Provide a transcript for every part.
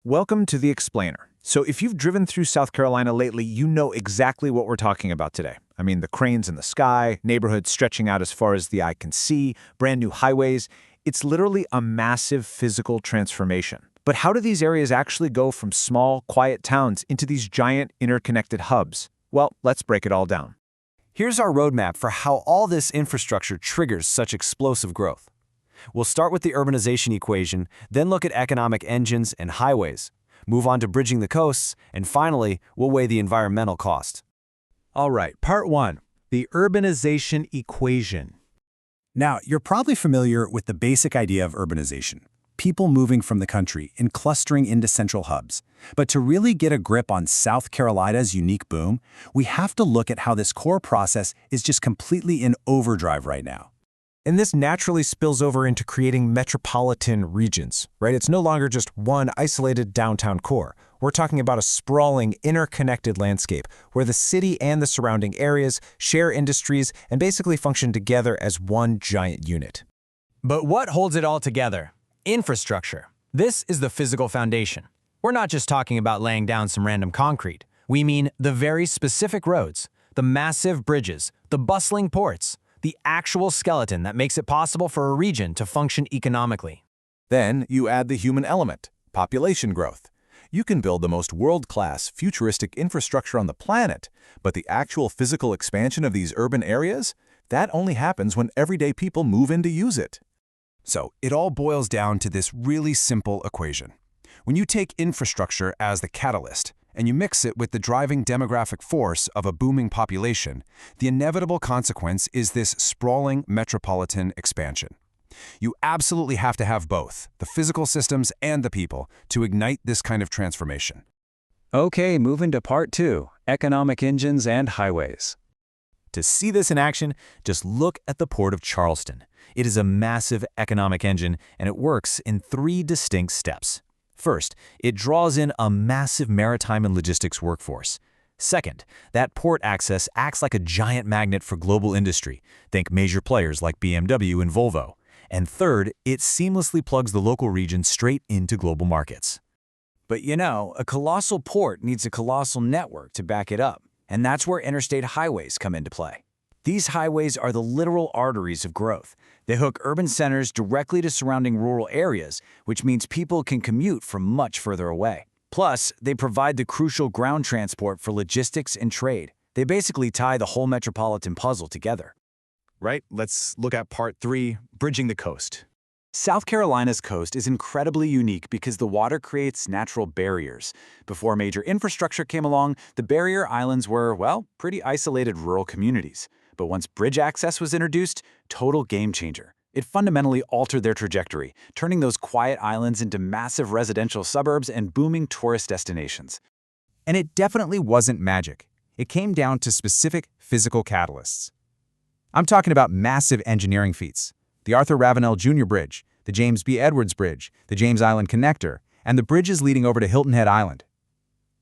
Welcome to The Explainer. So if you've driven through South Carolina lately, you know exactly what we're talking about today. I mean, the cranes in the sky, neighborhoods stretching out as far as the eye can see, brand new highways. It's literally a massive physical transformation. But how do these areas actually go from small, quiet towns into these giant, interconnected hubs? Well, let's break it all down. Here's our roadmap for how all this infrastructure triggers such explosive growth. We'll start with the urbanization equation, then look at economic engines and highways, move on to bridging the coasts, and finally, we'll weigh the environmental cost. All right, part one, the urbanization equation. Now, you're probably familiar with the basic idea of urbanization, people moving from the country and clustering into central hubs. But to really get a grip on South Carolina's unique boom, we have to look at how this core process is just completely in overdrive right now. And this naturally spills over into creating metropolitan regions, right? It's no longer just one isolated downtown core. We're talking about a sprawling, interconnected landscape where the city and the surrounding areas share industries and basically function together as one giant unit. But what holds it all together? Infrastructure. This is the physical foundation. We're not just talking about laying down some random concrete. We mean the very specific roads, the massive bridges, the bustling ports, the actual skeleton that makes it possible for a region to function economically. Then you add the human element, population growth. You can build the most world-class, futuristic infrastructure on the planet, but the actual physical expansion of these urban areas, that only happens when everyday people move in to use it. So it all boils down to this really simple equation. When you take infrastructure as the catalyst, and you mix it with the driving demographic force of a booming population, the inevitable consequence is this sprawling metropolitan expansion. You absolutely have to have both, the physical systems and the people, to ignite this kind of transformation. Okay, moving to part two, economic engines and highways. To see this in action, just look at the Port of Charleston. It is a massive economic engine, and it works in three distinct steps. First, it draws in a massive maritime and logistics workforce. Second, that port access acts like a giant magnet for global industry. Think major players like BMW and Volvo. And third, it seamlessly plugs the local region straight into global markets. But you know, a colossal port needs a colossal network to back it up. And that's where interstate highways come into play. These highways are the literal arteries of growth. They hook urban centers directly to surrounding rural areas, which means people can commute from much further away. Plus, they provide the crucial ground transport for logistics and trade. They basically tie the whole metropolitan puzzle together. Right? Let's look at part three, bridging the coast. South Carolina's coast is incredibly unique because the water creates natural barriers. Before major infrastructure came along, the barrier islands were, well, pretty isolated rural communities. But once bridge access was introduced, total game changer. It fundamentally altered their trajectory, turning those quiet islands into massive residential suburbs and booming tourist destinations. And it definitely wasn't magic. It came down to specific physical catalysts. I'm talking about massive engineering feats. The Arthur Ravenel Jr. Bridge, the James B. Edwards Bridge, the James Island Connector, and the bridges leading over to Hilton Head Island.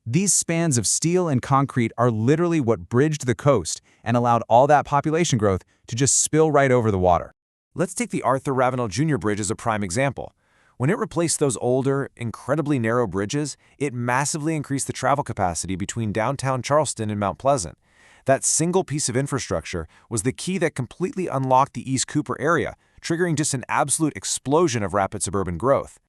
These spans of steel and concrete are literally what bridged the coast and allowed all that population growth to just spill right over the water. Let's take the Arthur Ravenel Jr. Bridge as a prime example. When it replaced those older, incredibly narrow bridges, it massively increased the travel capacity between downtown Charleston and Mount Pleasant. That single piece of infrastructure was the key that completely unlocked the East Cooper area, triggering just an absolute explosion of rapid suburban growth.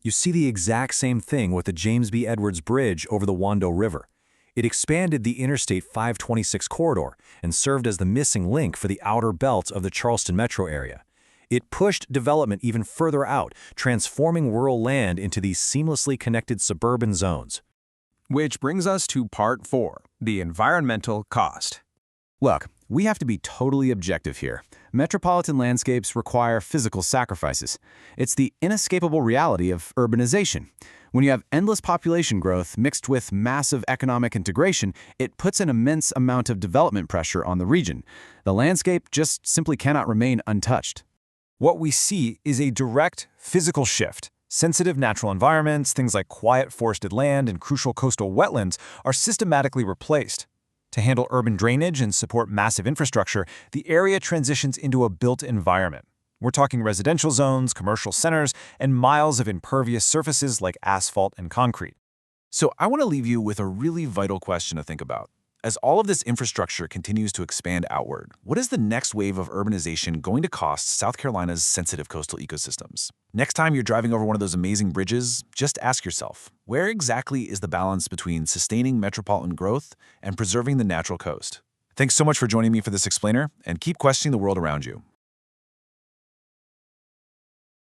You see the exact same thing with the James B. Edwards Bridge over the Wando River. It expanded the Interstate 526 corridor and served as the missing link for the outer belt of the Charleston metro area. It pushed development even further out, transforming rural land into these seamlessly connected suburban zones. Which brings us to part four, the environmental cost. Look, we have to be totally objective here. Metropolitan landscapes require physical sacrifices. It's the inescapable reality of urbanization. When you have endless population growth mixed with massive economic integration, it puts an immense amount of development pressure on the region. The landscape just simply cannot remain untouched. What we see is a direct physical shift. Sensitive natural environments, things like quiet forested land and crucial coastal wetlands, are systematically replaced. To handle urban drainage and support massive infrastructure, the area transitions into a built environment. We're talking residential zones, commercial centers, and miles of impervious surfaces like asphalt and concrete. So I want to leave you with a really vital question to think about. As all of this infrastructure continues to expand outward, what is the next wave of urbanization going to cost South Carolina's sensitive coastal ecosystems? Next time you're driving over one of those amazing bridges, just ask yourself, where exactly is the balance between sustaining metropolitan growth and preserving the natural coast? Thanks so much for joining me for this explainer, and keep questioning the world around you.